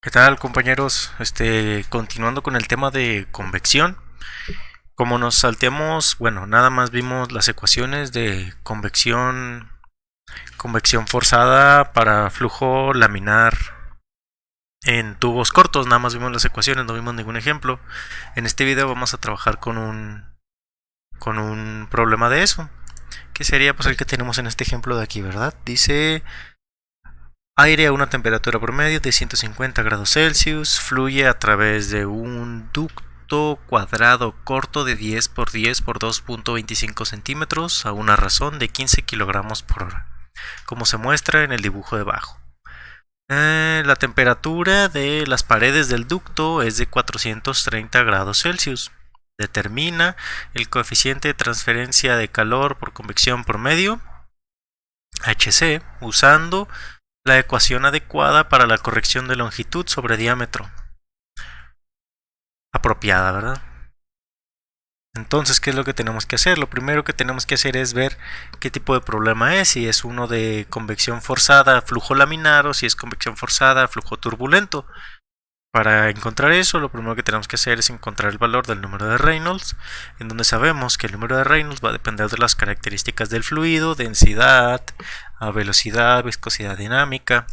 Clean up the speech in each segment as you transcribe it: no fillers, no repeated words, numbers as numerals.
¿Qué tal, compañeros? Continuando con el tema de convección, como nos salteamos, bueno, nada más vimos las ecuaciones de convección forzada para flujo laminar en tubos cortos, nada más vimos las ecuaciones, no vimos ningún ejemplo. En este video vamos a trabajar con un problema de eso, que sería pues el que tenemos en este ejemplo de aquí, ¿verdad? Dice: aire a una temperatura promedio de 150 grados Celsius fluye a través de un ducto cuadrado corto de 10 por 10 por 2.25 centímetros a una razón de 15 kilogramos por hora, como se muestra en el dibujo debajo. La temperatura de las paredes del ducto es de 430 grados Celsius. Determina el coeficiente de transferencia de calor por convección promedio, HC, usando la ecuación adecuada para la corrección de longitud sobre diámetro. Apropiada, ¿verdad? Entonces, ¿qué es lo que tenemos que hacer? Lo primero que tenemos que hacer es ver qué tipo de problema es, si es uno de convección forzada, flujo laminar, o si es convección forzada, flujo turbulento. Para encontrar eso, lo primero que tenemos que hacer es encontrar el valor del número de Reynolds, en donde sabemos que el número de Reynolds va a depender de las características del fluido, densidad, velocidad, viscosidad dinámica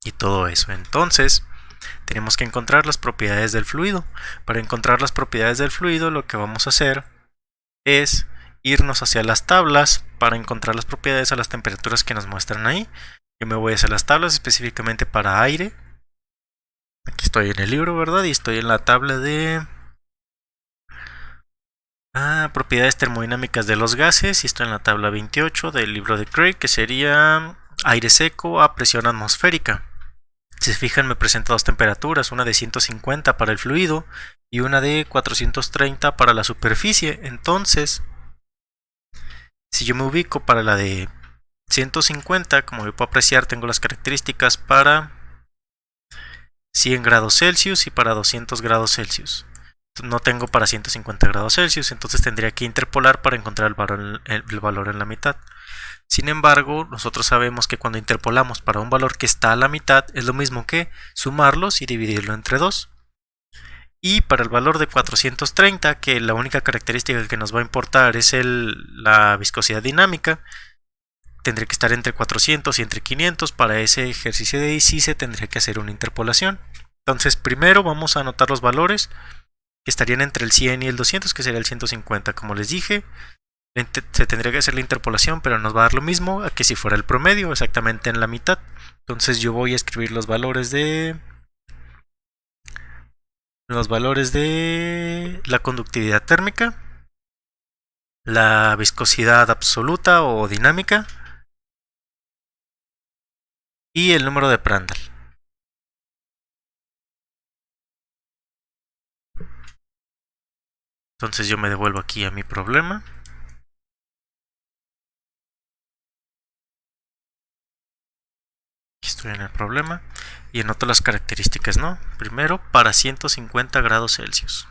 y todo eso. Entonces, tenemos que encontrar las propiedades del fluido. Para encontrar las propiedades del fluido, lo que vamos a hacer es irnos hacia las tablas para encontrar las propiedades a las temperaturas que nos muestran ahí. Yo me voy hacia las tablas específicamente para aire. Aquí estoy en el libro, ¿verdad? Y estoy en la tabla de propiedades termodinámicas de los gases. Y estoy en la tabla 28 del libro de Craig, que sería aire seco a presión atmosférica. Si se fijan, me presenta dos temperaturas, una de 150 para el fluido y una de 430 para la superficie. Entonces, si yo me ubico para la de 150, como yo puedo apreciar, tengo las características para 100 grados Celsius y para 200 grados Celsius. No tengo para 150 grados Celsius, entonces tendría que interpolar para encontrar el valor en la mitad. Sin embargo, nosotros sabemos que cuando interpolamos para un valor que está a la mitad es lo mismo que sumarlos y dividirlo entre 2. Y para el valor de 430, que la única característica que nos va a importar es la viscosidad dinámica, tendría que estar entre 400 y entre 500. Para ese ejercicio de ahí sí se tendría que hacer una interpolación. Entonces primero vamos a anotar los valores que estarían entre el 100 y el 200, que sería el 150. Como les dije, se tendría que hacer la interpolación, pero nos va a dar lo mismo a que si fuera el promedio, exactamente en la mitad. Entonces yo voy a escribir los valores de la conductividad térmica, la viscosidad absoluta o dinámica y el número de Prandtl. Entonces yo me devuelvo aquí a mi problema. Aquí estoy en el problema y anoto las características, ¿no? Primero, para 150 grados Celsius.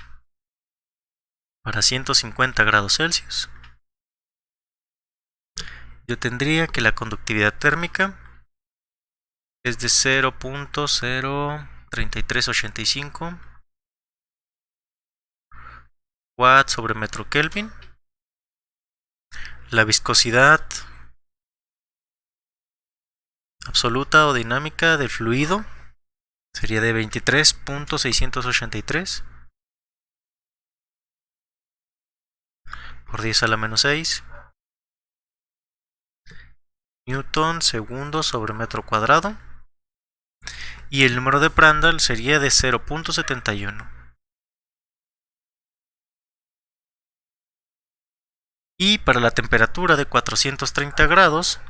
Para 150 grados Celsius, yo tendría que la conductividad térmica es de 0.03385 watts sobre metro Kelvin. La viscosidad absoluta o dinámica del fluido sería de 23.683 por 10 a la menos 6 newton segundo sobre metro cuadrado. Y el número de Prandtl sería de 0.71. Y para la temperatura de 430 grados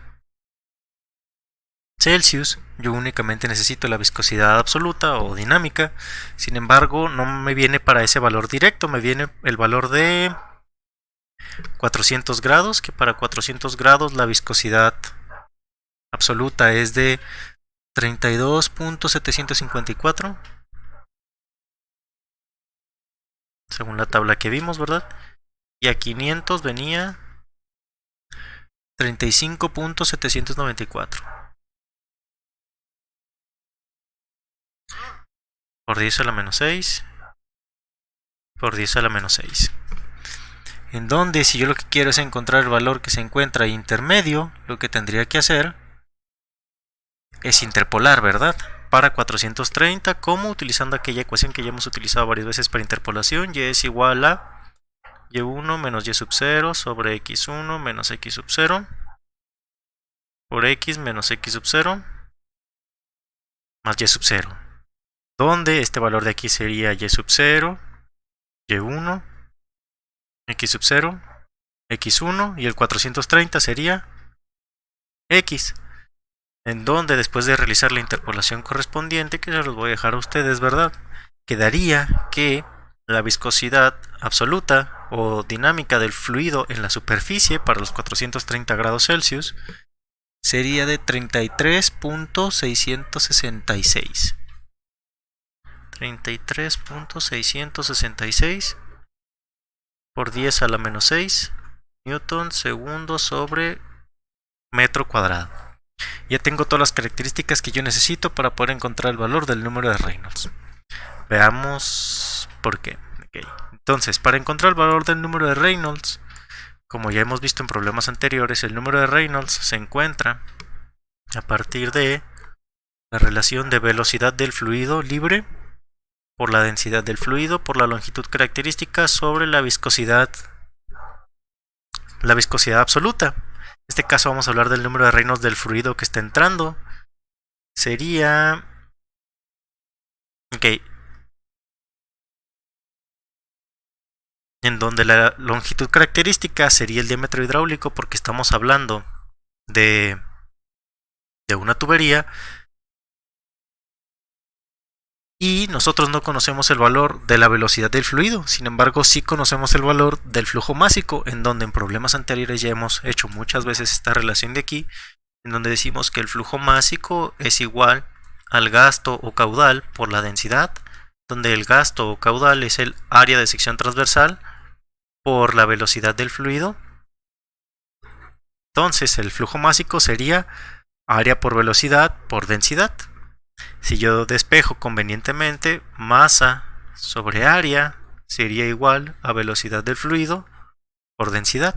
Celsius, yo únicamente necesito la viscosidad absoluta o dinámica. Sin embargo, no me viene para ese valor directo, me viene el valor de 400 grados, que para 400 grados la viscosidad absoluta es de 32.754, según la tabla que vimos, ¿verdad? Y a 500 venía 35.794. por 10 a la menos 6 por 10 a la menos 6. En donde si yo lo que quiero es encontrar el valor que se encuentra intermedio, lo que tendría que hacer es interpolar, ¿verdad? Para 430, como utilizando aquella ecuación que ya hemos utilizado varias veces para interpolación, y es igual a y1 menos y sub 0 sobre x1 menos x sub 0 por x menos x sub 0 más y sub 0, donde este valor de aquí sería y sub 0, y1, x sub 0, x1, y el 430 sería x, en donde después de realizar la interpolación correspondiente, que ya los voy a dejar a ustedes, ¿verdad? Quedaría que la viscosidad absoluta o dinámica del fluido en la superficie para los 430 grados Celsius sería de 33.666. 33.666 por 10 a la menos 6 newton segundo sobre metro cuadrado. Ya tengo todas las características que yo necesito para poder encontrar el valor del número de Reynolds. Veamos por qué. Okay. Entonces, para encontrar el valor del número de Reynolds, como ya hemos visto en problemas anteriores, el número de Reynolds se encuentra a partir de la relación de velocidad del fluido libre por la densidad del fluido por la longitud característica sobre la viscosidad absoluta. En este caso vamos a hablar del número de Reynolds del fluido que está entrando. Sería... Ok. En donde la longitud característica sería el diámetro hidráulico, porque estamos hablando de una tubería. Y nosotros no conocemos el valor de la velocidad del fluido, sin embargo sí conocemos el valor del flujo másico, en donde en problemas anteriores ya hemos hecho muchas veces esta relación de aquí, en donde decimos que el flujo másico es igual al gasto o caudal por la densidad, donde el gasto o caudal es el área de sección transversal por la velocidad del fluido. Entonces el flujo másico sería área por velocidad por densidad. Si yo despejo convenientemente, masa sobre área sería igual a velocidad del fluido por densidad,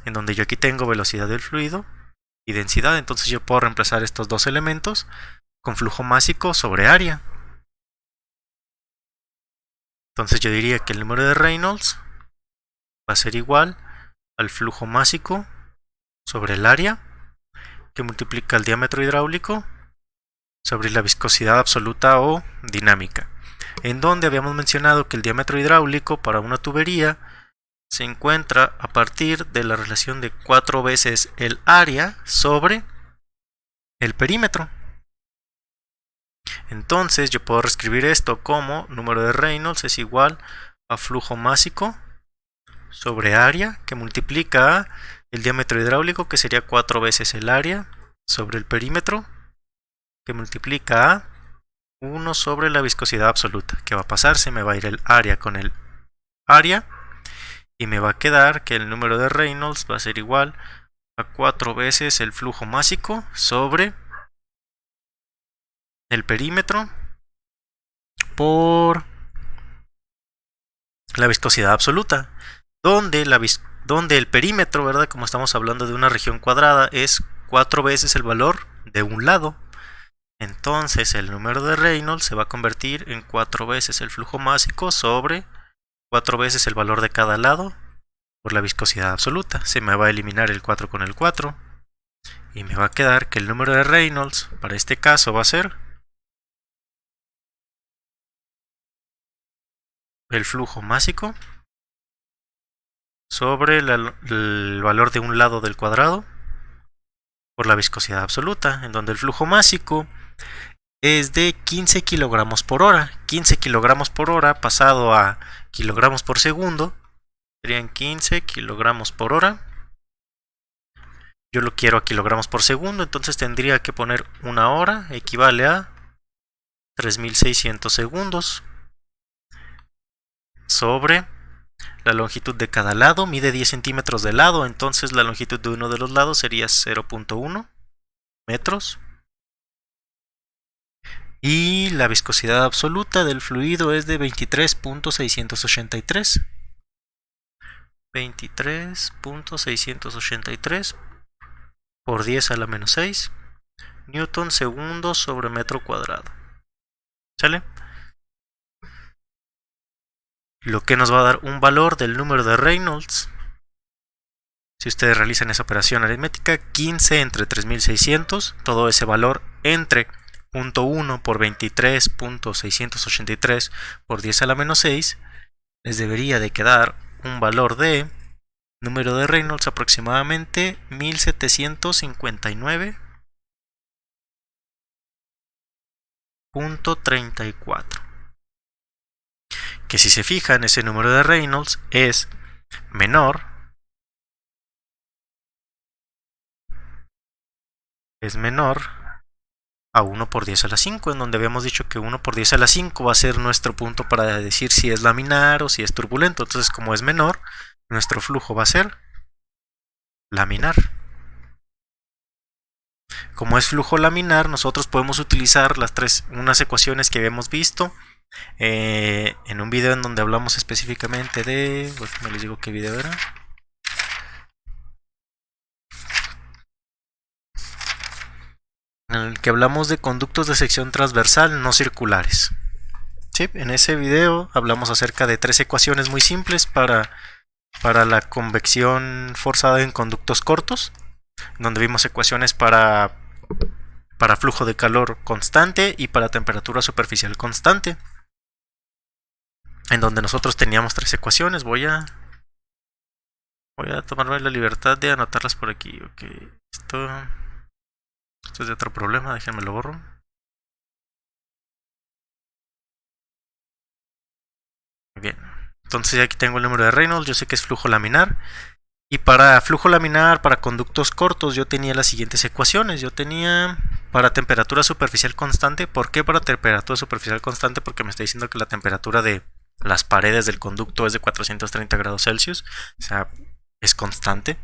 en donde yo aquí tengo velocidad del fluido y densidad, entonces yo puedo reemplazar estos dos elementos con flujo másico sobre área. Entonces yo diría que el número de Reynolds va a ser igual al flujo másico sobre el área, que multiplica el diámetro hidráulico sobre la viscosidad absoluta o dinámica, en donde habíamos mencionado que el diámetro hidráulico para una tubería se encuentra a partir de la relación de 4 veces el área sobre el perímetro. Entonces yo puedo reescribir esto como número de Reynolds es igual a flujo másico sobre área, que multiplica el diámetro hidráulico, que sería 4 veces el área sobre el perímetro, que multiplica a 1 sobre la viscosidad absoluta. ¿Qué va a pasar? Se me va a ir el área con el área y me va a quedar que el número de Reynolds va a ser igual a 4 veces el flujo másico sobre el perímetro por la viscosidad absoluta, donde el perímetro, ¿verdad? Como estamos hablando de una región cuadrada, es 4 veces el valor de un lado. Entonces el número de Reynolds se va a convertir en 4 veces el flujo másico sobre 4 veces el valor de cada lado por la viscosidad absoluta. Se me va a eliminar el 4 con el 4 y me va a quedar que el número de Reynolds para este caso va a ser el flujo másico sobre el valor de un lado del cuadrado por la viscosidad absoluta, en donde el flujo másico es de 15 kilogramos por hora. 15 kilogramos por hora pasado a kilogramos por segundo serían 15 kilogramos por hora. Yo lo quiero a kilogramos por segundo, entonces tendría que poner una hora, equivale a 3600 segundos sobre la longitud de cada lado. Mide 10 centímetros de lado, entonces la longitud de uno de los lados sería 0.1 metros. Y la viscosidad absoluta del fluido es de 23.683. 23.683 por 10 a la menos 6 newton segundo sobre metro cuadrado. ¿Sale? Lo que nos va a dar un valor del número de Reynolds. Si ustedes realizan esa operación aritmética, 15 entre 3600, todo ese valor entre 0.1 por 23.683 por 10 a la menos 6, les debería de quedar un valor de número de Reynolds aproximadamente 1759.34. Que si se fijan, ese número de Reynolds es menor a 1 por 10 a la 5, en donde habíamos dicho que 1 por 10 a la 5 va a ser nuestro punto para decir si es laminar o si es turbulento. Entonces, como es menor, nuestro flujo va a ser laminar. Como es flujo laminar, nosotros podemos utilizar unas ecuaciones que habíamos visto en un video en donde hablamos específicamente de... Bueno, me les digo qué video era. En el que hablamos de conductos de sección transversal no circulares. ¿Sí? En ese video hablamos acerca de 3 ecuaciones muy simples para la convección forzada en conductos cortos, donde vimos ecuaciones para flujo de calor constante y para temperatura superficial constante, en donde nosotros teníamos 3 ecuaciones. Voy a tomarme la libertad de anotarlas por aquí. Okay. Esto es de otro problema, déjenme lo borro. Bien, entonces aquí tengo el número de Reynolds, yo sé que es flujo laminar. Y para flujo laminar, para conductos cortos, yo tenía las siguientes ecuaciones. Yo tenía para temperatura superficial constante. ¿Por qué para temperatura superficial constante? Porque me está diciendo que la temperatura de las paredes del conducto es de 430 grados Celsius. O sea, es constante.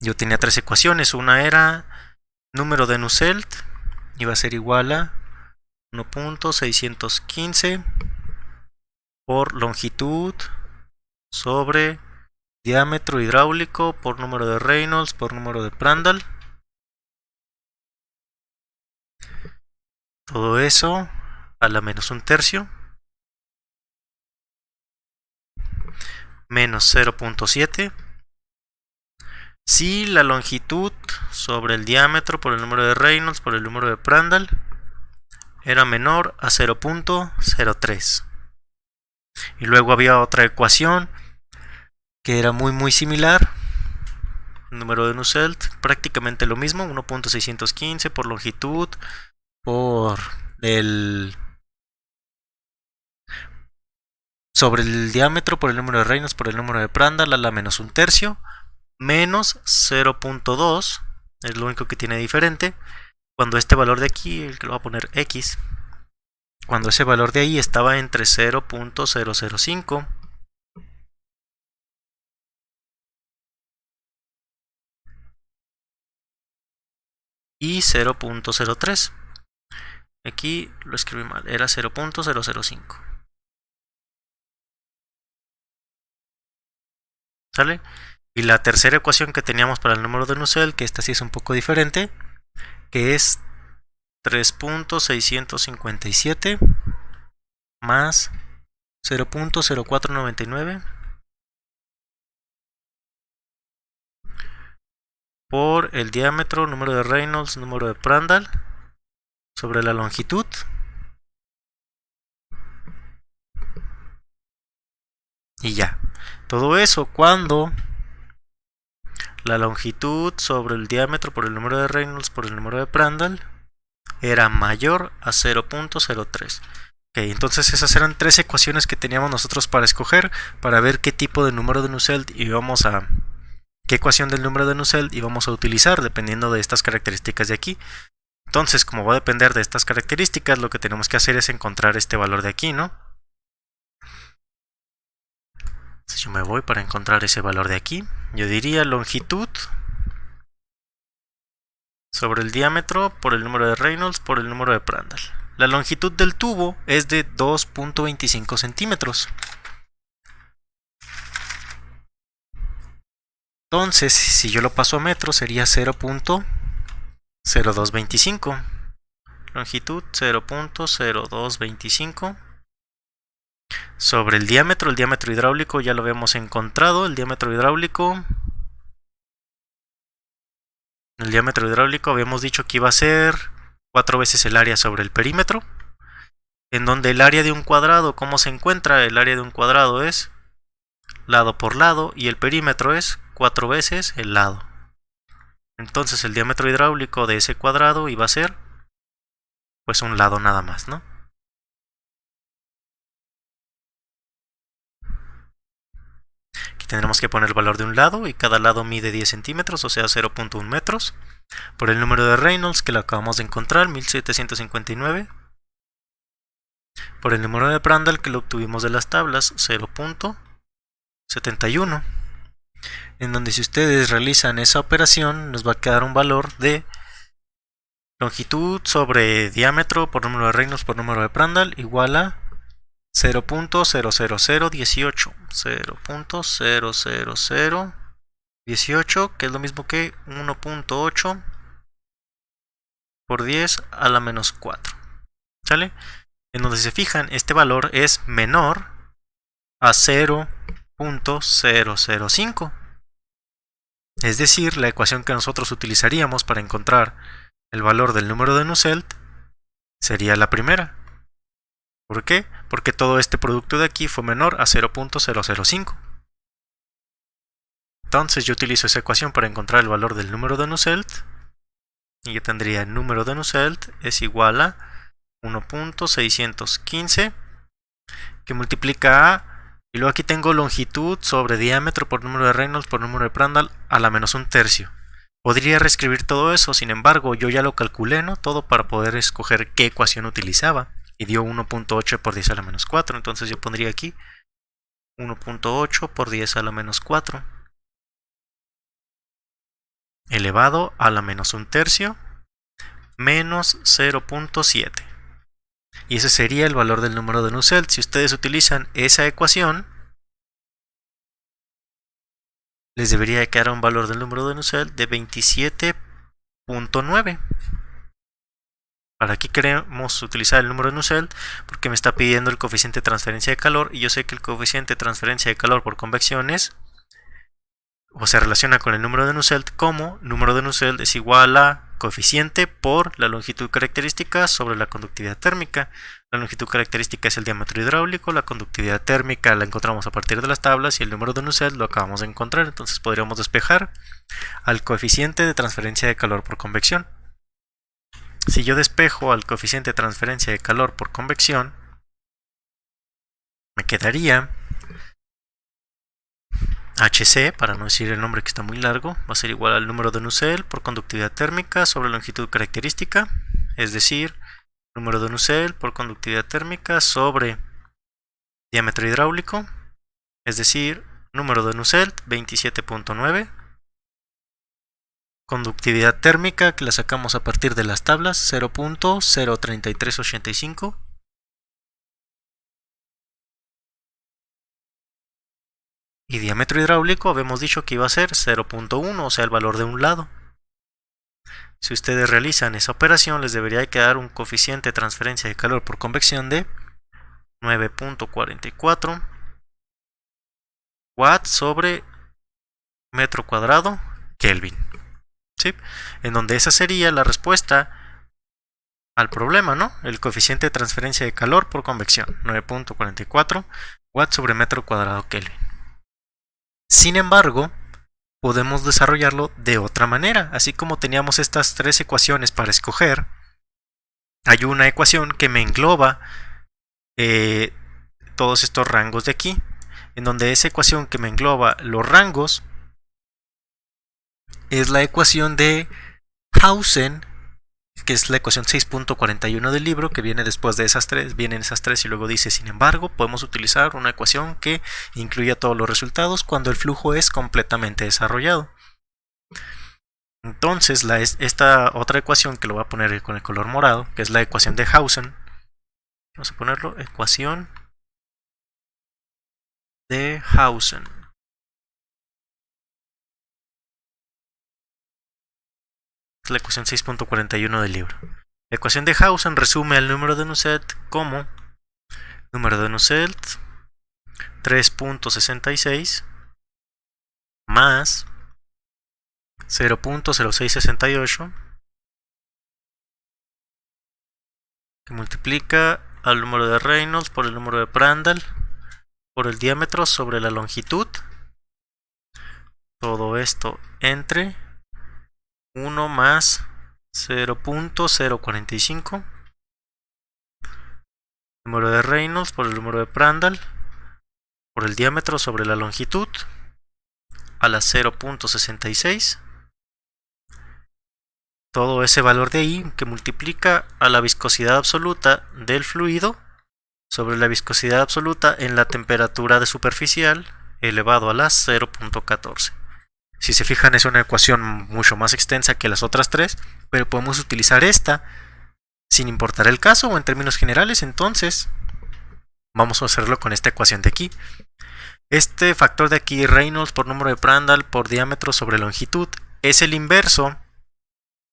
Yo tenía 3 ecuaciones. Una era número de Nusselt, iba a ser igual a 1.615 por longitud sobre diámetro hidráulico por número de Reynolds por número de Prandtl. Todo eso a la menos 1/3 menos 0.7. Si la longitud sobre el diámetro por el número de Reynolds por el número de Prandtl era menor a 0.03. Y luego había otra ecuación que era muy similar. Número de Nusselt, prácticamente lo mismo, 1.615 por longitud por sobre el diámetro por el número de Reynolds por el número de Prandtl a la menos 1/3 menos 0.2, es lo único que tiene diferente. Cuando este valor de aquí, el que lo voy a poner X, cuando ese valor de ahí estaba entre 0.005 y 0.03. Aquí lo escribí mal, era 0.005. ¿Sale? Y la tercera ecuación que teníamos para el número de Nusselt, que esta sí es un poco diferente, que es 3.657 más 0.0499 por el diámetro, número de Reynolds, número de Prandtl sobre la longitud y ya. Todo eso cuando la longitud sobre el diámetro por el número de Reynolds por el número de Prandtl era mayor a 0.03. Okay, entonces esas eran 3 ecuaciones que teníamos nosotros para escoger, para ver qué tipo de número de Nusselt qué ecuación del número de Nusselt íbamos a utilizar dependiendo de estas características de aquí. Entonces, como va a depender de estas características, lo que tenemos que hacer es encontrar este valor de aquí, ¿no? Entonces yo me voy para encontrar ese valor de aquí. Yo diría longitud sobre el diámetro por el número de Reynolds por el número de Prandtl. La longitud del tubo es de 2.25 centímetros. Entonces, si yo lo paso a metros, sería 0.0225. Longitud 0.0225 sobre el diámetro hidráulico ya lo habíamos encontrado. El diámetro hidráulico habíamos dicho que iba a ser 4 veces el área sobre el perímetro, en donde el área de un cuadrado, ¿cómo se encuentra? El área de un cuadrado es lado por lado y el perímetro es 4 veces el lado. Entonces el diámetro hidráulico de ese cuadrado iba a ser pues un lado nada más, ¿no? Aquí tendremos que poner el valor de un lado y cada lado mide 10 centímetros, o sea 0.1 metros. Por el número de Reynolds que lo acabamos de encontrar, 1759. Por el número de Prandtl que lo obtuvimos de las tablas, 0.71. En donde si ustedes realizan esa operación nos va a quedar un valor de longitud sobre diámetro por número de Reynolds por número de Prandtl igual a 0.00018. 0.00018, que es lo mismo que 1.8 por 10 a la menos 4. ¿Sale? En donde si se fijan, este valor es menor a 0.005. Es decir, la ecuación que nosotros utilizaríamos para encontrar el valor del número de Nusselt sería la primera. ¿Por qué? Porque todo este producto de aquí fue menor a 0.005. Entonces yo utilizo esa ecuación para encontrar el valor del número de Nusselt. Y yo tendría el número de Nusselt es igual a 1.615 que multiplica a, y luego aquí tengo longitud sobre diámetro por número de Reynolds por número de Prandtl a la menos un tercio. Podría reescribir todo eso, sin embargo yo ya lo calculé, ¿no? Todo para poder escoger qué ecuación utilizaba. Y dio 1.8 por 10 a la menos 4. Entonces yo pondría aquí 1.8 por 10 a la menos 4 elevado a la menos un tercio menos 0.7. Y ese sería el valor del número de Nusselt. Si ustedes utilizan esa ecuación, les debería quedar un valor del número de Nusselt de 27.9. Para aquí queremos utilizar el número de Nusselt porque me está pidiendo el coeficiente de transferencia de calor y yo sé que el coeficiente de transferencia de calor por convección es, o se relaciona con el número de Nusselt como número de Nusselt es igual a coeficiente por la longitud característica sobre la conductividad térmica. La longitud característica es el diámetro hidráulico, la conductividad térmica la encontramos a partir de las tablas y el número de Nusselt lo acabamos de encontrar. Entonces podríamos despejar al coeficiente de transferencia de calor por convección. Si yo despejo al coeficiente de transferencia de calor por convección, me quedaría HC, para no decir el nombre que está muy largo, va a ser igual al número de Nusselt por conductividad térmica sobre longitud característica, es decir, número de Nusselt por conductividad térmica sobre diámetro hidráulico, es decir, número de Nusselt 27.9. Conductividad térmica que la sacamos a partir de las tablas 0.03385. Y diámetro hidráulico habíamos dicho que iba a ser 0.1, o sea el valor de un lado. Si ustedes realizan esa operación les debería quedar un coeficiente de transferencia de calor por convección de 9.44 watts sobre metro cuadrado Kelvin. ¿Sí? En donde esa sería la respuesta al problema, ¿no? El coeficiente de transferencia de calor por convección, 9.44 watts sobre metro cuadrado Kelvin. Sin embargo, podemos desarrollarlo de otra manera. Así como teníamos estas tres ecuaciones para escoger, hay una ecuación que me engloba todos estos rangos de aquí, en donde esa ecuación que me engloba los rangos es la ecuación de Hausen, que es la ecuación 6.41 del libro, que viene después de esas tres, vienen esas tres y luego dice, sin embargo, podemos utilizar una ecuación que incluya todos los resultados cuando el flujo es completamente desarrollado. Entonces esta otra ecuación que lo voy a poner con el color morado, que es la ecuación de Hausen, vamos a ponerlo, ecuación de Hausen. Es la ecuación 6.41 del libro. La ecuación de Hausen resume el número de Nusselt como número de Nusselt 3.66 más 0.0668 que multiplica al número de Reynolds por el número de Prandtl por el diámetro sobre la longitud. Todo esto entre 1 más 0.045 número de Reynolds por el número de Prandtl por el diámetro sobre la longitud a la 0.66. Todo ese valor de ahí que multiplica a la viscosidad absoluta del fluido sobre la viscosidad absoluta en la temperatura de superficial elevado a la 0.14. Si se fijan, es una ecuación mucho más extensa que las otras tres, pero podemos utilizar esta sin importar el caso o en términos generales. Entonces vamos a hacerlo con esta ecuación de aquí. Este factor de aquí, Reynolds por número de Prandtl por diámetro sobre longitud, es el inverso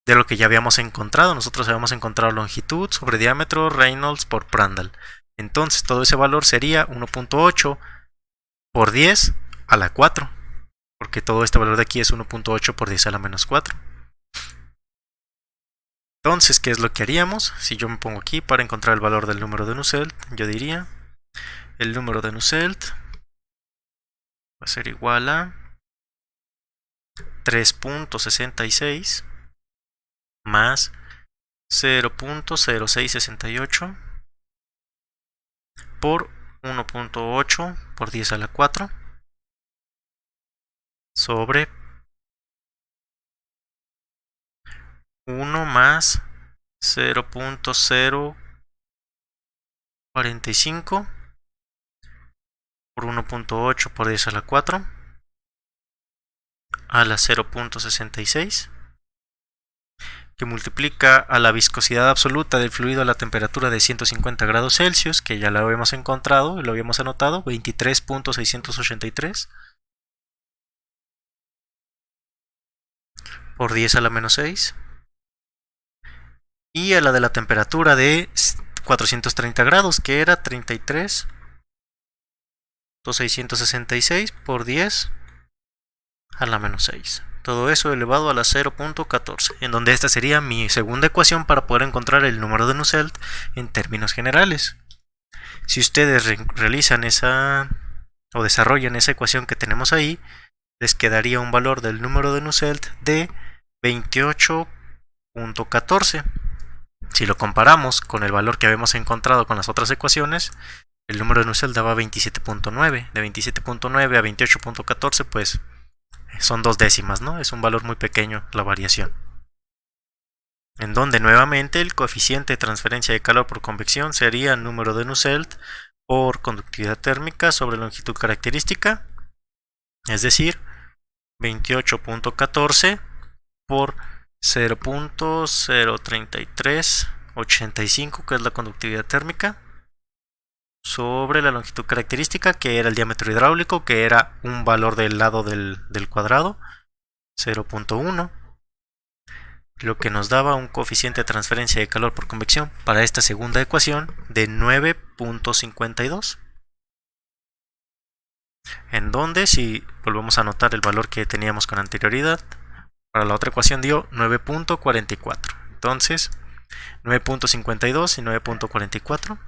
de lo que ya habíamos encontrado. Nosotros habíamos encontrado longitud sobre diámetro Reynolds por Prandtl. Entonces todo ese valor sería 1.8 por 10 a la 4, porque todo este valor de aquí es 1.8 por 10 a la menos 4. Entonces, ¿qué es lo que haríamos? Si yo me pongo aquí para encontrar el valor del número de Nusselt, yo diría el número de Nusselt va a ser igual a 3.66 más 0.0668 por 1.8 por 10 a la 4 sobre 1 más 0.045 por 1.8 por 10 a la 4 a la 0.66, que multiplica a la viscosidad absoluta del fluido a la temperatura de 150 grados Celsius, que ya lo habíamos encontrado y lo habíamos anotado, 23.683 por 10 a la menos 6, y a la de la temperatura de 430 grados, que era 33.666 por 10 a la menos 6. Todo eso elevado a la 0.14, en donde esta sería mi segunda ecuación para poder encontrar el número de Nusselt en términos generales. Si ustedes realizan esa o desarrollan esa ecuación que tenemos ahí, les quedaría un valor del número de Nusselt de 28.14. Si lo comparamos con el valor que habíamos encontrado con las otras ecuaciones, el número de Nusselt daba 27.9. De 27.9 a 28.14, pues son 2 décimas, ¿no? Es un valor muy pequeño la variación. En donde nuevamente el coeficiente de transferencia de calor por convección sería el número de Nusselt por conductividad térmica sobre longitud característica, es decir, 28.14 por 0.03385, que es la conductividad térmica, sobre la longitud característica, que era el diámetro hidráulico, que era un valor del lado del cuadrado, 0.1, lo que nos daba un coeficiente de transferencia de calor por convección para esta segunda ecuación de 9.52. En donde, si volvemos a anotar el valor que teníamos con anterioridad, para la otra ecuación dio 9.44. Entonces, 9.52 y 9.44.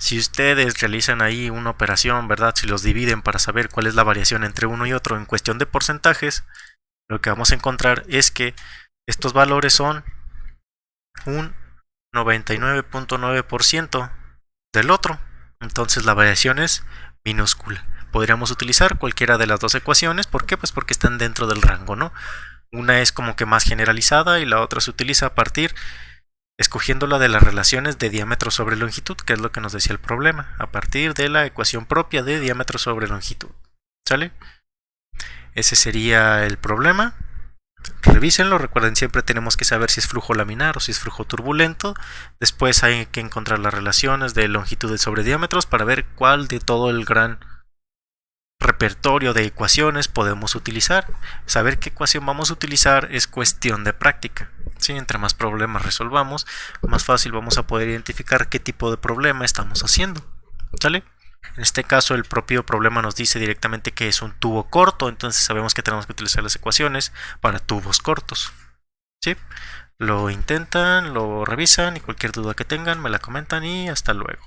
Si ustedes realizan ahí una operación, ¿verdad? Si los dividen para saber cuál es la variación entre uno y otro en cuestión de porcentajes, lo que vamos a encontrar es que estos valores son un 99.9% del otro. Entonces la variación es minúscula. Podríamos utilizar cualquiera de las dos ecuaciones. ¿Por qué? Pues porque están dentro del rango, ¿no? Una es como que más generalizada y la otra se utiliza a partir, escogiéndola de las relaciones de diámetro sobre longitud, que es lo que nos decía el problema, a partir de la ecuación propia de diámetro sobre longitud. ¿Sale? Ese sería el problema. Revísenlo, recuerden, siempre tenemos que saber si es flujo laminar o si es flujo turbulento. Después hay que encontrar las relaciones de longitudes sobre diámetros para ver cuál de todo el gran repertorio de ecuaciones podemos utilizar. Saber qué ecuación vamos a utilizar es cuestión de práctica. ¿Sí? Entre más problemas resolvamos, más fácil vamos a poder identificar qué tipo de problema estamos haciendo. ¿Sale? En este caso el propio problema nos dice directamente que es un tubo corto, entonces sabemos que tenemos que utilizar las ecuaciones para tubos cortos. ¿Sí? Lo intentan, lo revisan y cualquier duda que tengan me la comentan y hasta luego.